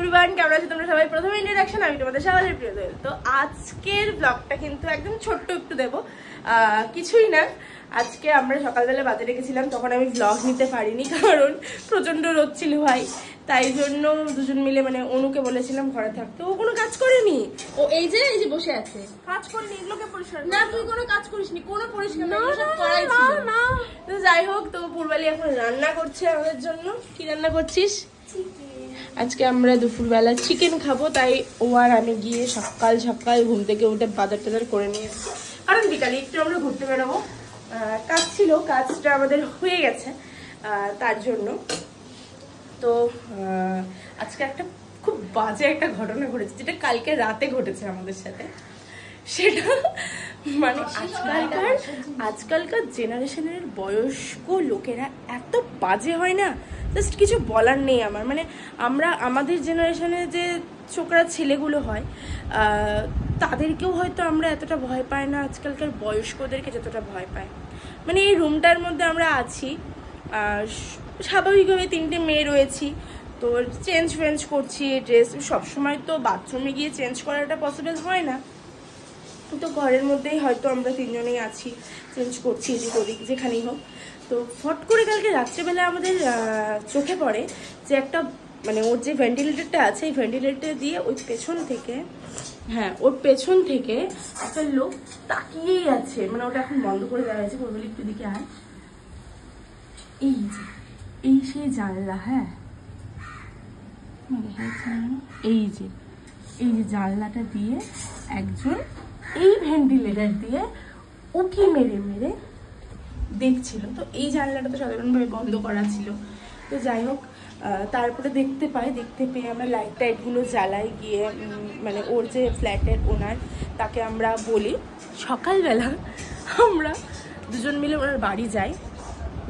Everyone, কেমন আছো তোমরা সবাই? প্রথমে ইন্ট্রোডাকশন, আমি তোমাদের সবাই প্রিয় দোয়েল। তো আজকের ব্লগটা কিন্তু একদম ছোট্ট একটু দেবো, কিছুই না। আজকে আমরা সকালবেলা বাজারে গেছিলাম, তখন আমি ব্লগ নিতে পারিনি কারণ প্রচন্ড রোদ ছিল ভাই। তাই জন্য দুজন মিলে মানে অনুকে বলেছিলাম ঘরে থাকতে, ও কোনো কাজ করেনি। ও এই যে বসে আছে, কাজ করেনি, এগুলোকে পরিষ্কার না। তুই কোনো কাজ করিসনি, কোনো পরিষ্কার না, সব করাই ছিল না। তো যাই হোক, তো পূর্বালি এখন রান্না করছে আমাদের জন্য। কি রান্না করছিস? আজকে আমরা দুপুরবেলা চিকেন খাবো, তাই ও আর আমি গিয়ে সকাল সকাল ঘুম থেকে উঠে বাজার টাজার করে নিয়ে এসেছি, কারণ বিকালে একটু আমরা ঘুরতে বেরোবো। কাজ ছিল, কাজটা আমাদের হয়ে গেছে তার জন্য। তো আজকে একটা খুব বাজে একটা ঘটনা ঘটেছে, যেটা কালকে রাতে ঘটেছে আমাদের সাথে। সেটা মানে আজকালকার জেনারেশনের বয়স্ক লোকেরা এত বাজে হয় না, জাস্ট কিছু বলার নেই আমার। মানে আমাদের জেনারেশনে যে ছোকরা ছেলেগুলো হয় তাদেরকেও হয়তো আমরা এতটা ভয় পাই না, আজকালকার বয়স্কদেরকে যতটা ভয় পায়। মানে এই রুমটার মধ্যে আমরা আছি, স্বাভাবিকভাবে 3টে মেয়ে রয়েছি, তো চেঞ্জ করছি ড্রেস। সবসময় তো বাথরুমে গিয়ে চেঞ্জ করাটা পসিবল হয় না, তো ঘরের মধ্যেই হয়তো আমরা 3জনেই আছি, চেঞ্জ করছি এদিক ওদিক যেখানেই হোক। তো ফট করে কালকে রাত্রেবেলা আমাদের চোখে পড়ে যে একটা মানে ওর যে ভেন্টিলেটরটা আছে, এই ভেন্টিলেটর দিয়ে ওই পেছন থেকে, ওর পেছন থেকে একটা লোক তাকিয়েই আছে। মানে ওটা এখন বন্ধ করে দেওয়া হয়েছে। বলি একটু দিকে আয়, এই সেই জানলা, এই যে জানলাটা দিয়ে একজন এই ভেন্টিলেটর দিয়ে উকি মেরে মেরে দেখছিল। তো এই জানলাটা তো সাধারণভাবে বন্ধ করা ছিল। তো যাই হোক, তারপরে দেখতে পেয়ে আমরা লাইট টাইটগুলো জ্বালাই, গিয়ে মানে ওর যে ফ্ল্যাটের ওনার, তাকে আমরা বলি। সকালবেলা আমরা দুজন মিলে ওনার বাড়ি যাই,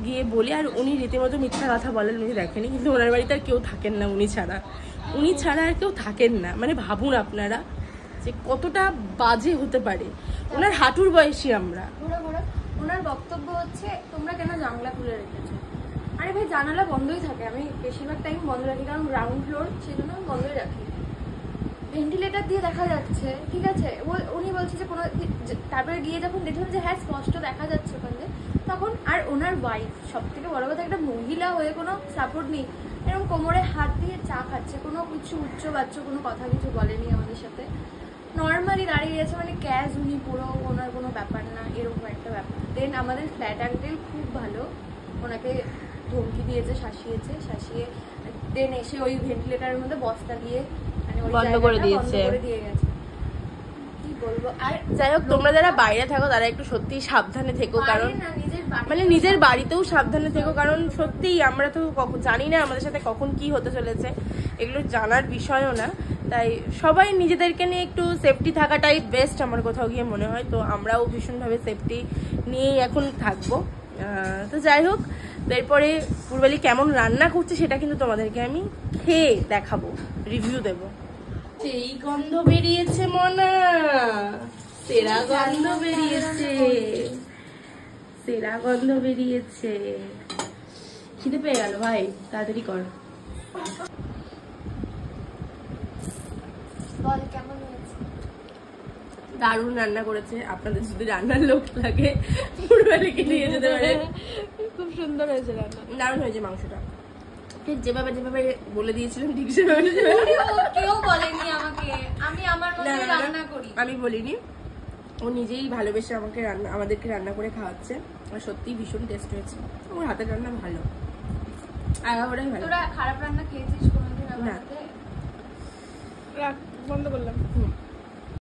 গিয়ে বলি। আর উনি রীতিমতো মিথ্যা কথা বলেন, উনি দেখেনি, কিন্তু ওনার বাড়িতে আর কেউ থাকেন না উনি ছাড়া আর কেউ থাকেন না। মানে ভাবুন আপনারা যে কতটা বাজে হতে পারে। ওনার হাঁটুর বয়সী আমরা। ওনার বক্তব্য হচ্ছে, তোমরা কেন জানলা খুলে রেখেছো? আরে ভাই, জানালা বন্ধই থাকে, আমি বেশিরভাগ টাইম বন্ধ রাখি, কারণ গ্রাউন্ড ফ্লোর, সেই জন্য আমি বন্ধই রাখি। ভেন্টিলেটর দিয়ে দেখা যাচ্ছে, ঠিক আছে। উনি বলছে যে কোনো, তারপরে গিয়ে যখন দেখলাম যে হ্যাঁ স্পষ্ট দেখা যাচ্ছে ওখানে, তখন আর ওনার ওয়াইফ, সব থেকে বড় কথা, একটা মহিলা হয়ে কোনো সাপোর্ট নেই, এরকম কোমরে হাত দিয়ে চা খাচ্ছে, কোনো কিছু উচ্চ বাচ্চ কোনো কথা কিছু বলেনি আমাদের সাথে, নর্মালি দাঁড়িয়ে গেছে। মানে ক্যাশ, উনি পুরো, ওনার কোনো ব্যাপার না, এরকম একটা ব্যাপার। দেন আমাদের ফ্ল্যাট আঙ্কেল খুব ভালো, ওনাকে ধমকি দিয়েছে, শাসিয়ে দেন এসে ওই ভেন্টিলেটারের মধ্যে বস্তা দিয়ে মানে বন্ধ করে দিয়ে গেছে। কি বলবো। আর যাই হোক, তোমরা যারা বাইরে থাকো তারা একটু সত্যি সাবধানে থেকো, কারণ মানে নিজের বাড়িতেও সাবধানে থেকো, কারণ সত্যিই আমরা তো জানি না আমাদের সাথে কখন কি হতে চলেছে, এগুলো জানার বিষয়ও না। তাই সবাই নিজেদেরকে নিয়ে একটু সেফটি থাকাটাই বেস্ট আমার কোথাও গিয়ে মনে হয়। তো আমরাও ভীষণভাবে সেফটি নিয়েই এখন থাকবো। তো যাই হোক, এরপরে পূর্বালি কেমন রান্না করছে সেটা কিন্তু তোমাদেরকে আমি খেয়ে দেখাবো, রিভিউ দেবো। সেই গন্ধ বেরিয়েছে মনা, সেরা গন্ধ বেরিয়েছে। খিদে পেয়ে গেল ভাই, তাড়াতাড়ি কর। দারুণ রান্না করেছে। আপনাদের যদি রান্নার লোক লাগে পূর্বালিকে নিয়ে যেতে পারে। খুব সুন্দর হয়েছে রান্না, দারুণ হয়েছে। মাংসটা ঠিক যেভাবে বলে দিয়েছিলাম, ঠিক সেভাবে। কেউ বলেনি আমাকে, আমি আমার মতো রান্না করি। আমি বলিনি, ও নিজেই ভালোবেসে আমাদেরকে রান্না করে খাওয়াচ্ছে। আর সত্যিই ভীষণ টেস্ট হয়েছে, ওর হাতের রান্না ভালো, আগাগোড়াই ভালো। তোরা খারাপ রান্না খেয়েছিস কোনোদিন? না, বন্ধ করলাম।